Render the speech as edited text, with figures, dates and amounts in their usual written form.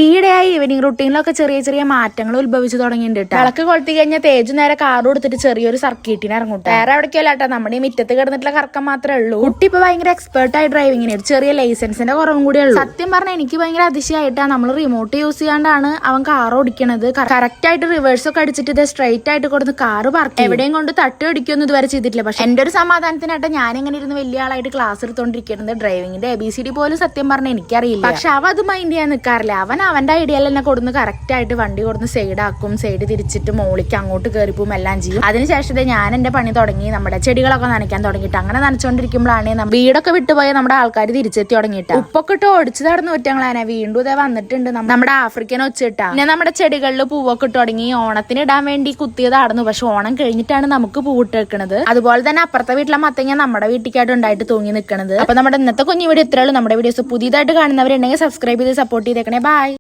ഈയിടെയായി ഈവനിങ് റുട്ടീനിലൊക്കെ ചെറിയ ചെറിയ മാറ്റങ്ങൾ ഉത്ഭവിച്ചു തുടങ്ങിയിട്ടുണ്ട്. വിളക്ക് കൊളുത്തി കഴിഞ്ഞാൽ തേജു നേരെ കാർ കൊടുത്തിട്ട് ചെറിയൊരു സർക്കിട്ടിന് ഇറങ്ങും. വേറെ എവിടേക്കല്ല കേട്ടോ, നമ്മുടെ ഈ മുറ്റത്ത് കിടന്നിട്ടുള്ള കറക്കം മാത്രമേ ഉള്ളൂ. കുട്ടി ഇപ്പൊ ഭയങ്കര എക്സ്പേർട്ട് ആയി ഡ്രൈവിങ്ങിന്, ഒരു ചെറിയ ലൈസൻസിന്റെ കുറവും കൂടെ ഉള്ളൂ. സത്യം പറഞ്ഞാൽ എനിക്ക് ഭയങ്കര അതിശയമായിട്ടാണ് നമ്മൾ റിമോട്ട് യൂസ് ചെയ്യാണ്ടാണ് അവൻ കാർ ഓടിക്കണത്. കറക്റ്റ് ആയിട്ട് റിവേഴ്സ് ഒക്കെ അടിച്ചിട്ട് ഇത് സ്ട്രൈറ്റ് ആയിട്ട് കൊടുത്ത് കാറ് പാർക്ക് എവിടെയും കൊണ്ട് തട്ടി അടിക്കൊന്നും ഇതുവരെ ചെയ്തിട്ടില്ല. പക്ഷെ എന്റെ ഒരു സമാധാനത്തിനായിട്ട് ഞാൻ ഇങ്ങനെ ഇരുന്ന് വലിയ ആളായിട്ട് ക്ലാസ് എടുത്തോണ്ടിരിക്കുന്നത്. ഡ്രൈവിങ്ങിന്റെ ABCD പോലും സത്യം പറഞ്ഞാൽ എനിക്കറിയില്ല. പക്ഷെ അവ അത് മൈൻഡ് ചെയ്യാൻ നിൽക്കാറില്ല. അവന്റെ ഐഡിയയിൽ തന്നെ കൊടുന്ന് കറക്റ്റ് ആയിട്ട് വണ്ടി കൊടുന്ന് സൈഡാക്കും, സൈഡ് തിരിച്ചിട്ട് മോളിക്ക് അങ്ങോട്ട് കയറിപ്പോവും, എല്ലാം ചെയ്യും. അതിനുശേഷം ഞാൻ എന്റെ പണി തുടങ്ങി, നമ്മുടെ ചെടികളൊക്കെ നനയ്ക്കാൻ തുടങ്ങിയിട്ട് അങ്ങനെ നനച്ചോണ്ടിരിക്കുമ്പോഴാണ് വീടൊക്കെ വിട്ടുപോയ നമ്മുടെ ആൾക്കാർ തിരിച്ചെത്തി തുടങ്ങിയിട്ട് ഉപ്പൊക്കെ ഇട്ട് ഓടിച്ചു നടന്ന് ഒറ്റങ്ങളാണ്. വീണ്ടും ഇതേ വന്നിട്ടുണ്ട് നമ്മുടെ ആഫ്രിക്കൻ ഒച്ചിട്ടാ. പിന്നെ നമ്മുടെ ചെടികളിൽ പൂവൊക്കെ ഇട്ട് തുടങ്ങി. ഓണത്തിന് ഇടാൻ വേണ്ടി കുത്തിയതായിരുന്നു, പക്ഷെ ഓണം കഴിഞ്ഞിട്ടാണ് നമുക്ക് പൂവിട്ട് വെക്കണത്. അതുപോലെ തന്നെ അപ്പുറത്തെ വീട്ടിലെ മത്തങ്ങ നമ്മുടെ വീട്ടിലേക്കായിട്ട് ഉണ്ടായിട്ട് തൂങ്ങി നിൽക്കുന്നത്. അപ്പൊ നമ്മുടെ ഇന്നത്തെ കുഞ്ഞു വീഡിയോ ഇത്രയുള്ളൂ. നമ്മുടെ വീഡിയോസ് പുതിയതായിട്ട് കാണുന്നവരുണ്ടെങ്കിൽ സബ്സ്ക്രൈബ് ചെയ്ത് സപ്പോർട്ട് ചെയ്തേക്കണേ. ബൈ.